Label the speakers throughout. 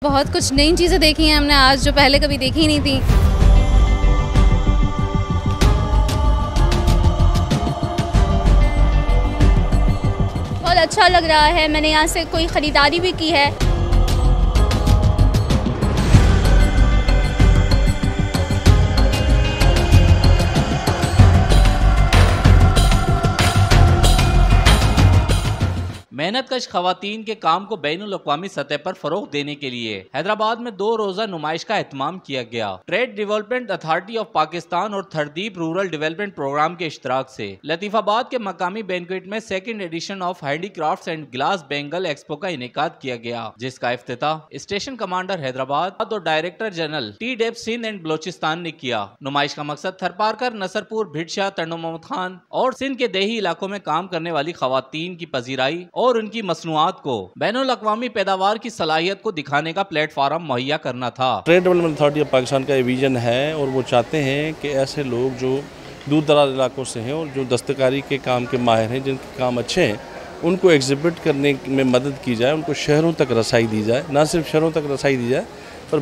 Speaker 1: बहुत कुछ नई चीज़ें देखी हैं हमने आज जो पहले कभी देखी ही नहीं थी।
Speaker 2: बहुत अच्छा लग रहा है, मैंने यहाँ से कोई ख़रीदारी भी की है।
Speaker 3: मेहनतकश खवातीन के काम को बैनुल अक़वामी सतह पर फरोग देने के लिए हैदराबाद में 2 रोजा नुमाइश का एहतमाम किया गया। Trade development authority of Pakistan और थरदीप रूरल डेवलपमेंट प्रोग्राम के इश्तराक से लतीफाबाद के मकामी बैंक्वेट में 2nd edition of handicrafts and glass bangle expo का इनेकाद किया गया, जिसका इफ्तिताह स्टेशन कमांडर हैदराबाद और director general TDAP Sindh and Balochistan ने किया। नुमाइश का मकसद थरपारकर, नसरपुर, भिटशा, तंडो मोहम्मद खान और सिंध के देही इलाकों में काम करने वाली खवातीन की पजीराई और उनकी मसनूआत को बैनुल अक़वामी पैदावार की सलाहियत को दिखाने का प्लेटफॉर्म मुहैया करना था।
Speaker 4: Trade development authority of Pakistan का विजन है और वो चाहते हैं कि ऐसे लोग जो दूर दराज इलाकों से हैं और जो दस्तकारी के काम के माहिर हैं, जिनके काम अच्छे हैं, उनको एग्जिबिट करने में मदद की जाए, उनको शहरों तक रसाई दी जाए। ना सिर्फ शहरों तक रसाई दी जाए पर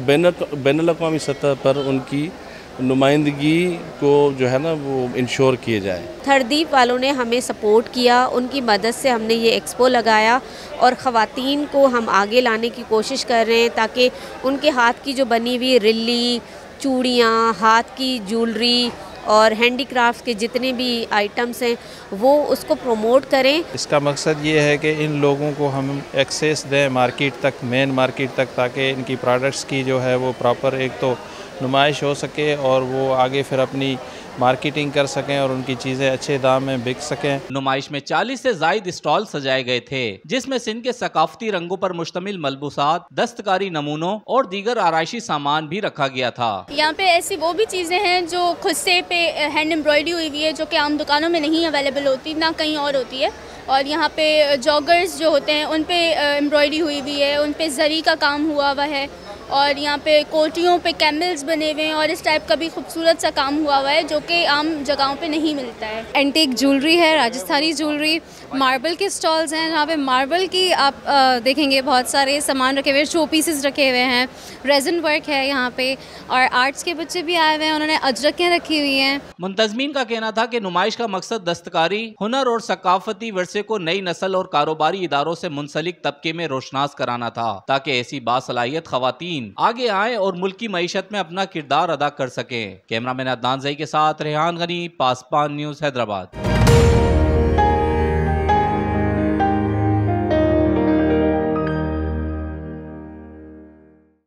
Speaker 4: बैनुल अक़वामी सतह पर उनकी नुमाइंदगी को जो है ना वो इंश्योर किए जाए।
Speaker 5: थरदीप वालों ने हमें सपोर्ट किया, उनकी मदद से हमने ये एक्सपो लगाया और ख़वातीन को हम आगे लाने की कोशिश कर रहे हैं ताकि उनके हाथ की जो बनी हुई रिल्ली, चूड़ियाँ, हाथ की ज्वेलरी और हैंडीक्राफ्ट के जितने भी आइटम्स हैं वो उसको प्रमोट करें।
Speaker 6: इसका मकसद ये है कि इन लोगों को हम एक्सेस दें मार्केट तक, मेन मार्केट तक, ताकि इनकी प्रोडक्ट्स की जो है वो प्रॉपर एक तो नुमाइश हो सके और वो आगे फिर अपनी मार्केटिंग कर सकें और उनकी चीज़ें अच्छे दाम में बिक सकें।
Speaker 3: नुमाइश में 40 से ज़ायद स्टॉल सजाए गए थे, जिसमें सिंध के सकाफती रंगों पर मुश्तमिल मलबूसात, दस्तकारी नमूनों और दीगर आराइशी सामान भी रखा गया था।
Speaker 2: यहाँ पे ऐसी वो भी चीज़ें हैं जो खुद से पे हैंड एम्ब्रॉयडरी हुई हुई है, जो कि आम दुकानों में नहीं अवेलेबल होती, ना कहीं और होती है। और यहाँ पे जॉगर्स जो होते हैं उन पे एम्ब्रॉयडरी हुई हुई है, उन पे जरी का काम हुआ हुआ है और यहाँ पे कोटियों पे कैमल्स बने हुए हैं और इस टाइप का भी खूबसूरत सा काम हुआ हुआ है जो कि आम जगहों पे नहीं मिलता है।
Speaker 1: एंटीक ज्वेलरी है, राजस्थानी ज्वेलरी, मार्बल के स्टॉल्स हैं जहाँ पे मार्बल की आप देखेंगे बहुत सारे सामान रखे हुए हैं, शो पीसेस रखे हुए हैं, रेजिन वर्क है यहाँ पे और आर्ट्स के बच्चे भी आए हुए हैं, उन्होंने अजरकें रखी हुई हैं।
Speaker 3: मुंतजमीन का कहना था कि नुमाइश का मकसद दस्तकारी, हुनर और सकाफती वर्से को नई नस्ल और कारोबारी इदारों से मुंसलिक तबके में रोशनास कराना था, ताकि ऐसी बासलाहियत खवातीन आगे आए और मुल्क की मईशत में अपना किरदार अदा कर सकें। कैमरामैन अदनान ज़ई के साथ रेहान गनी, पासपान न्यूज़, हैदराबाद।